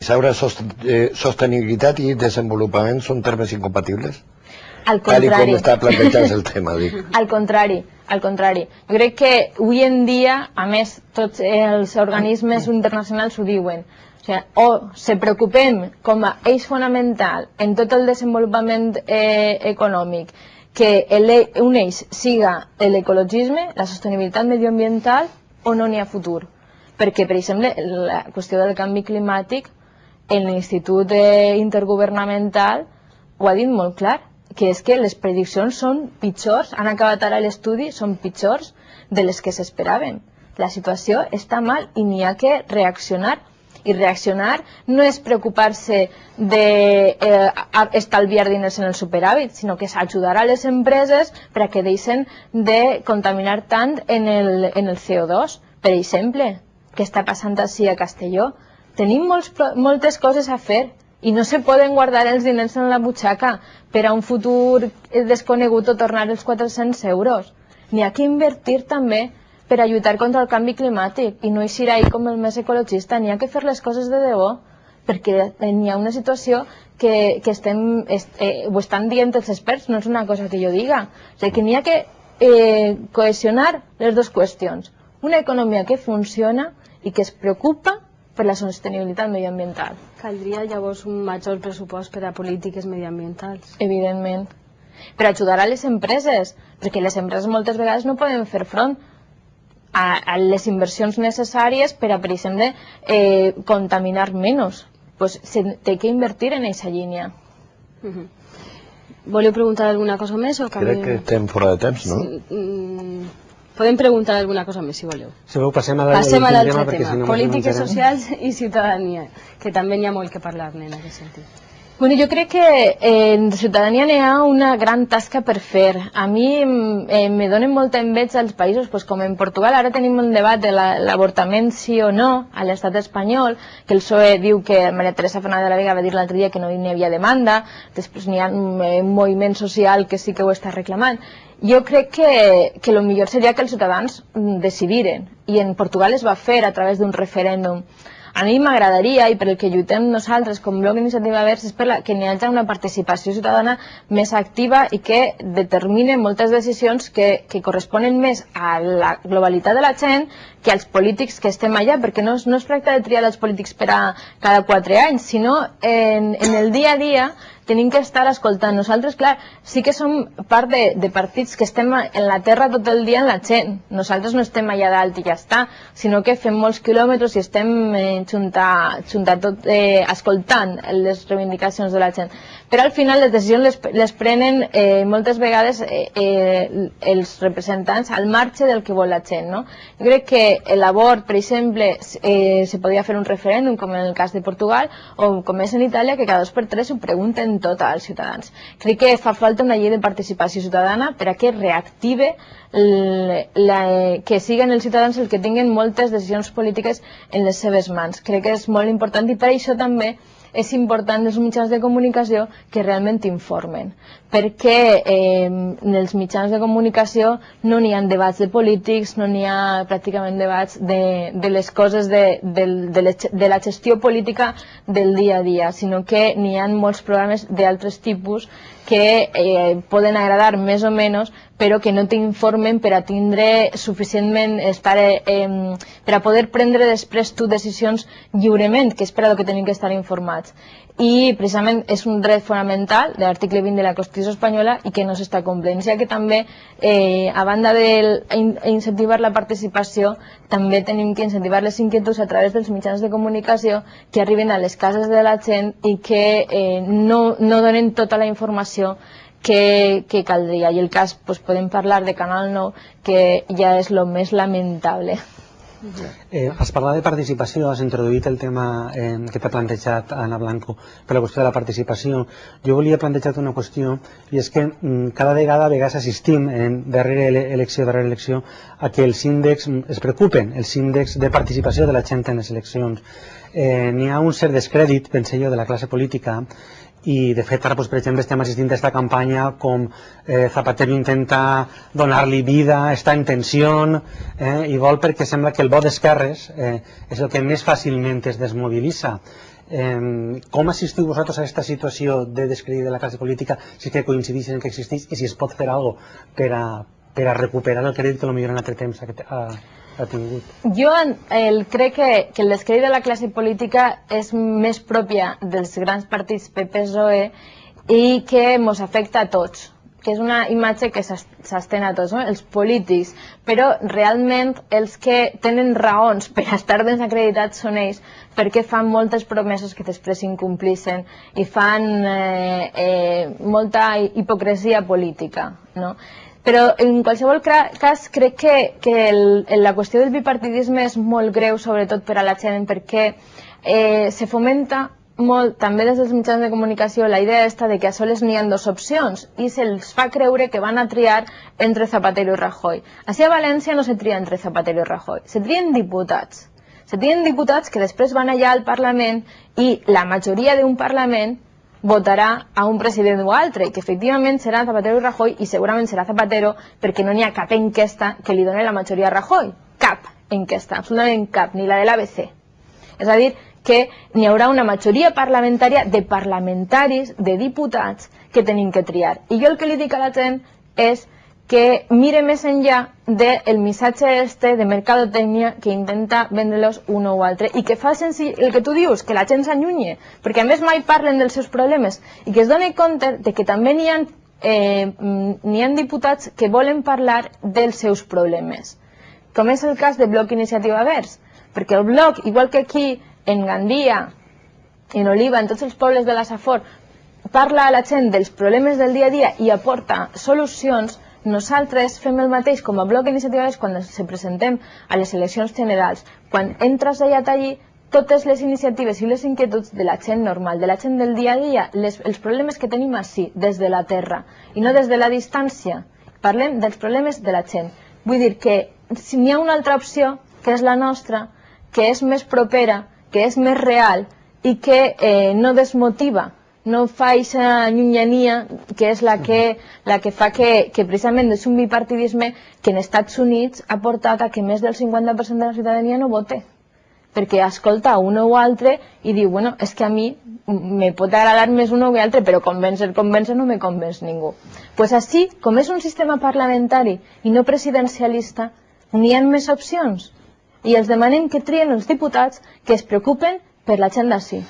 Saura, sostenibilitat i desenvolupament són termes incompatibles? Al Tal contrari. com està plantejat el tema, dic. Al contrari. Jo crec que avui en dia, a més, tots els organismes internacionals ho diuen. O se preocupem com a eix fonamental en tot el desenvolupament econòmic que un eix siga l'ecologisme, la sostenibilitat medioambiental, o no n'hi ha futur. Perquè, per exemple, la qüestió del canvi climàtic, l'Institut Intergovernamental ho ha dit molt clar, que és que les prediccions són pitjors, han acabat ara l'estudi, són pitjors de les que s'esperaven. La situació està mal i n'hi ha que reaccionar. I reaccionar no és preocupar-se d'estalviar diners en el superàvit, sinó que és ajudar a les empreses perquè deixen de contaminar tant en el CO2. Per exemple, què està passant així a Castelló? Tenim moltes coses a fer i no se poden guardar els diners en la butxaca per a un futur desconegut o tornar els 400 euros. N'hi ha que invertir també per a lluitar contra el canvi climàtic i no eixir ahí com el més ecologista. N'hi ha que fer les coses de debò, perquè n'hi ha una situació que ho estan dient els experts, no és una cosa que jo diga. O sigui que n'hi ha que cohesionar les dues qüestions. Una economia que funciona i que es preocupa per la sostenibilitat mediambiental. Caldria llavors un major pressupost per a polítiques mediambientals? Evidentment. Per ajudar a les empreses, perquè les empreses moltes vegades no poden fer front a les inversions necessàries per a, per exemple, contaminar menys. Pues té que invertir en aquesta línia. Voleu preguntar alguna cosa més? Crec que estem fora de temps, no? Podem preguntar alguna cosa més, si voleu. Si voleu, passem a l'altre tema. Polítiques socials i ciutadania, que també n'hi ha molt que parlar-ne en aquest sentit. Bueno, jo crec que en ciutadania n'hi ha una gran tasca per fer. A mi me donen molta enveja als països, com en Portugal. Ara tenim un debat de l'avortament sí o no a l'estat espanyol, que el PSOE diu que María Teresa Fernández de la Vega va dir l'altre dia que no n'hi havia demanda, després n'hi ha un moviment social que sí que ho està reclamant. Jo crec que el millor seria que els ciutadans decidiren, i en Portugal es va fer a través d'un referèndum. A mi m'agradaria, i per el que lluitem nosaltres com Bloc Iniciativa Verds, és per que n'hi hagi una participació ciutadana més activa i que determine moltes decisions que corresponen més a la globalitat de la gent que als polítics que estem allà, perquè no es tracta de triar els polítics per a cada 4 anys, sinó en el dia a dia tenim que estar escoltant. Nosaltres, clar, sí que som part de partits que estem en la terra tot el dia en la gent. Nosaltres no estem allà dalt i ja està, sinó que fem molts quilòmetres i estem escoltant les reivindicacions de la gent. Però al final les decisions les prenen moltes vegades els representants al marge del que vol la gent. Jo crec que l'avort, per exemple, se podria fer un referèndum, com en el cas de Portugal, o com és en Itàlia, que cada 2 per 3 ho pregunten tot als ciutadans. Crec que fa falta una llei de participació ciutadana per a que reactive que siguin els ciutadans els que tinguin moltes decisions polítiques en les seves mans. Crec que és molt important i per això també és important els mitjans de comunicació que realment informen, perquè en els mitjans de comunicació no n'hi ha debats de polítics, no n'hi ha pràcticament debats de les coses de la gestió política del dia a dia, sinó que n'hi ha molts programes d'altres tipus que poden agradar més o menys, però que no t'informen per a tindre suficientment per a poder prendre després tu decisions lliurement, que és per a el que tenim que estar informats. I precisament és un dret fonamental de l'article 20 de la Constitució espanyola i que no s'està complint. O sigui que també, a banda d'incentivar la participació, també tenim que incentivar les inquietuds a través dels mitjans de comunicació que arriben a les cases de la gent i que no donen tota la informació que caldria. I el cas, podem parlar de Canal 9, que ja és el més lamentable. Has parlat de participació, has introduït el tema que t'ha plantejat Ana Blanco per la qüestió de la participació. Jo volia plantejar una qüestió, i és que cada vegada assistim darrere elecció a que els índexs es preocupen, els índexs de participació de la gent en les eleccions. N'hi ha un cert descrèdit, penso jo, de la classe política, i de fet ara, per exemple, estem assistint a aquesta campanya com Zapatero intenta donar-li vida, està en tensió i vol, perquè sembla que el vot d'esquerres és el que més fàcilment es desmobilitza. Com assistiu vosaltres a aquesta situació de descrèdit de la classe política, si que coincideixen que existeix i si es pot fer alguna cosa per a recuperar el crèdit que potser en altre temps ha tingut? Jo crec que el descrèdit de la classe política és més pròpia dels grans partits PP-PSOE i que ens afecta a tots, que és una imatge que s'estén a tots, els polítics, però realment els que tenen raons per estar desacreditats són ells, perquè fan moltes promeses que després s'incomplixen i fan molta hipocresia política, no? Però en qualsevol cas crec que la qüestió del bipartidisme és molt greu, sobretot per a la gent, perquè se fomenta molt, també des dels mitjans de comunicació, la idea de que a soles n'hi ha dues opcions i se'ls fa creure que van a triar entre Zapatero i Rajoy. Així a València no se tria entre Zapatero i Rajoy, se trien diputats. Se trien diputats que després van allà al Parlament i la majoria d'un Parlament votarà a un president o altre, que efectivament serà Zapatero i Rajoy, i segurament serà Zapatero perquè no n'hi ha cap enquesta que li doni la majoria a Rajoy. Cap enquesta, absolutament cap, ni la de l'ABC. És a dir, que n'hi haurà una majoria parlamentària de parlamentaris, de diputats, que tenim que triar. I jo el que li dic a la gent és que mire més enllà del missatge de mercadotècnia que intenta vendre-los un o altre i que fa senzill el que tu dius, que la gent s'allunye, perquè a més mai parlen dels seus problemes i que es doni compte de que també n'hi ha diputats que volen parlar dels seus problemes, com és el cas de Bloc Iniciativa Verds, perquè el Bloc, igual que aquí en Gandia, en Oliva, en tots els pobles de la Safor, parla a la gent dels problemes del dia a dia i aporta solucions, nosaltres fem el mateix com a Bloc Iniciativa Verds quan ens presentem a les eleccions generals. Quan entres allà allí, totes les iniciatives i les inquietuds de la gent normal, de la gent del dia a dia, els problemes que tenim així, des de la terra, i no des de la distància. Parlem dels problemes de la gent. Vull dir que si n'hi ha una altra opció, que és la nostra, que és més propera, que és més real i que no desmotiva, no fa aquesta llunyania que és la que fa que precisament és un bipartidisme que en Estats Units ha portat a que més del 50% de la ciutadania no vote, perquè escolta un o altre i diu, bueno, és que a mi me pot agradar més un o altre, però convèncer no me convenç ningú. Doncs així, com és un sistema parlamentari i no presidencialista, n'hi ha més opcions i els demanem que trien els diputats que es preocupen per la gent d'ací.